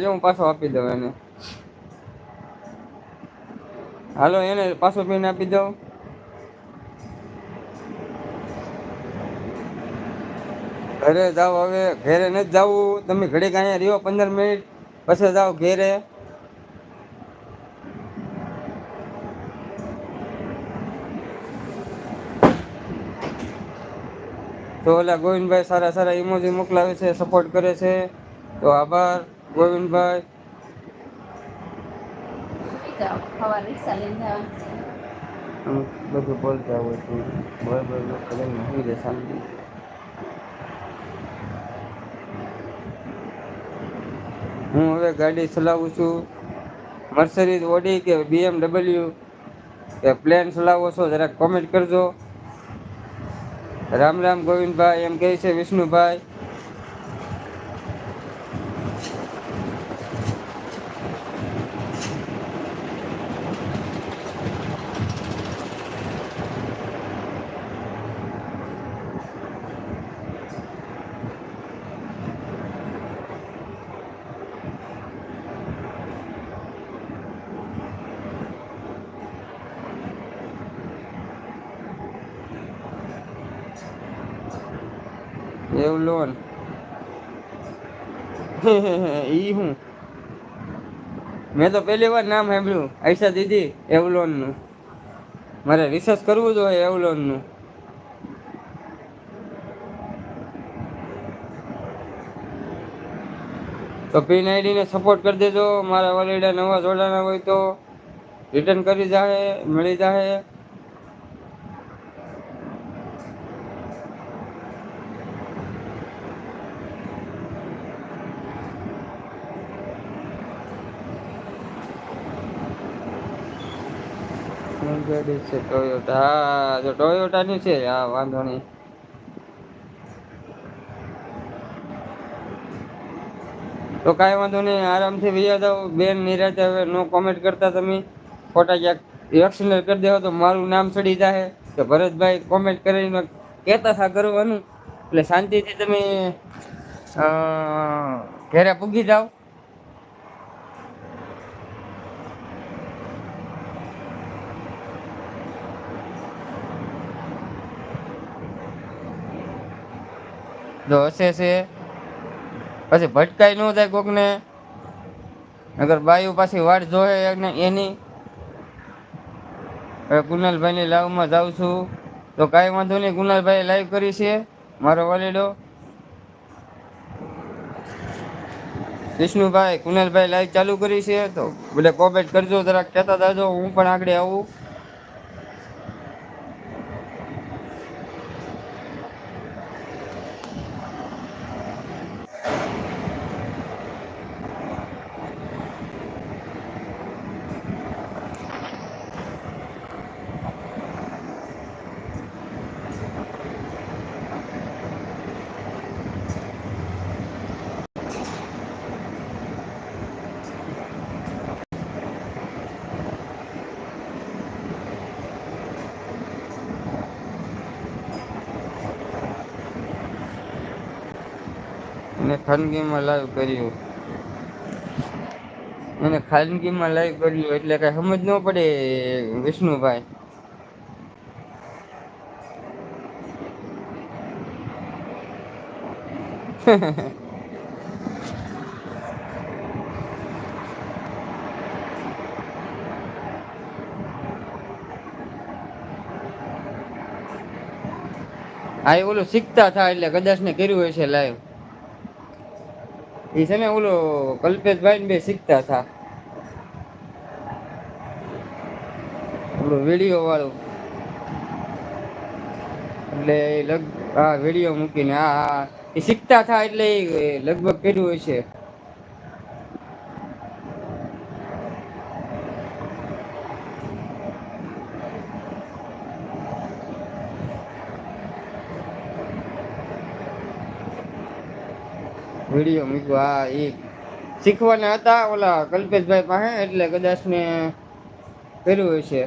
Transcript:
જો હું પાછો આપી દઉં એને. હાલો એને પાછો પીને આપી દઉં. ઘરે જાવ હવે ઘરે નથી જવું તમે ઘડીક અહીંયા રહ્યો 15 મિનિટ પછી જાવ ઘેરે. તો ઓલા ગોવિંદભાઈ સારા સારા ઇમોજી મોકલાવે છે સપોર્ટ કરે છે તો આભાર ગોવિંદભાઈ. બધું બોલતા હોય તું બરાબર શાંતિ. હું હવે ગાડી ચલાવું છું મર્સરીઝ ઓડી કે BMW કે પ્લેન ચલાવો છો જરાક કોમેન્ટ કરજો. રામ રામ ગોવિંદભાઈ એમ કહે છે વિષ્ણુભાઈ. એવું લોન ઈ હું મેં તો પહેલી વાર નામ સાંભળ્યું આયશા દીદી એવલોન નું. મારે રિસર્ચ કરવું જોઈએ એવલોન નું. તો પિન આઈડીને સપોર્ટ કરી દેજો. મારા વાલીડા નવા જોડાના હોય તો રિટર્ન કરી જાહે મળી જાહે. ગાડી છે ટોયોટા. હા જો ટોયોટાની છે. હા વાંધો નહીં. તો કાંઈ વાંધો નહીં આરામથી વૈયા જાઓ બેન નિરાતે. હવે નો કોમેન્ટ કરતા તમે ખોટા ક્યાંક એક્સિડન્ટ કરી દેવો તો મારું નામ ચડી જાય કે ભરતભાઈ કોમેન્ટ કરીને કહેતા થા કરવાનું એટલે શાંતિથી તમે ઘરે પૂગી જાઓ. જો હશે છે પછી ભટકાઈ ન થાય કોકને. અગર બાયુ પાછી વાટ જોહે એની. હવે કુનાલભાઈની લાઈવમાં જાઉં છું તો કાંઈ વાંધો નહીં. કુનાલભાઈ લાઈવ કરી છે મારો વાલીડો વિષ્ણુભાઈ. કુનાલભાઈ લાઈવ ચાલુ કરી છે તો એટલે કોમેન્ટ કરજો જરાક કહેતા જાજો હું પણ આગળ આવું. એને ખાનગીમાં લાઈવ કર્યું. એને ખાનગીમાં લાઈવ કર્યું એટલે કઈ સમજ ન પડે વિષ્ણુભાઈ. આ ઓલું શીખતા થાય એટલે કદાચ ને કર્યું હશે લાઈવ. એ છે ને ઓલો કલ્પેશભાઈ ને બે શીખતા હતા ઓલું વિડીયો વાળું એટલે હા વિડીયો મૂકીને હા હા એ શીખતા થાય એટલે એ લગભગ કર્યું હશે. વિડીયો મૂક્યો હા એ શીખવાના હતા ઓલા કલ્પેશભાઈ પાસે એટલે કદાચ ને કર્યું હશે.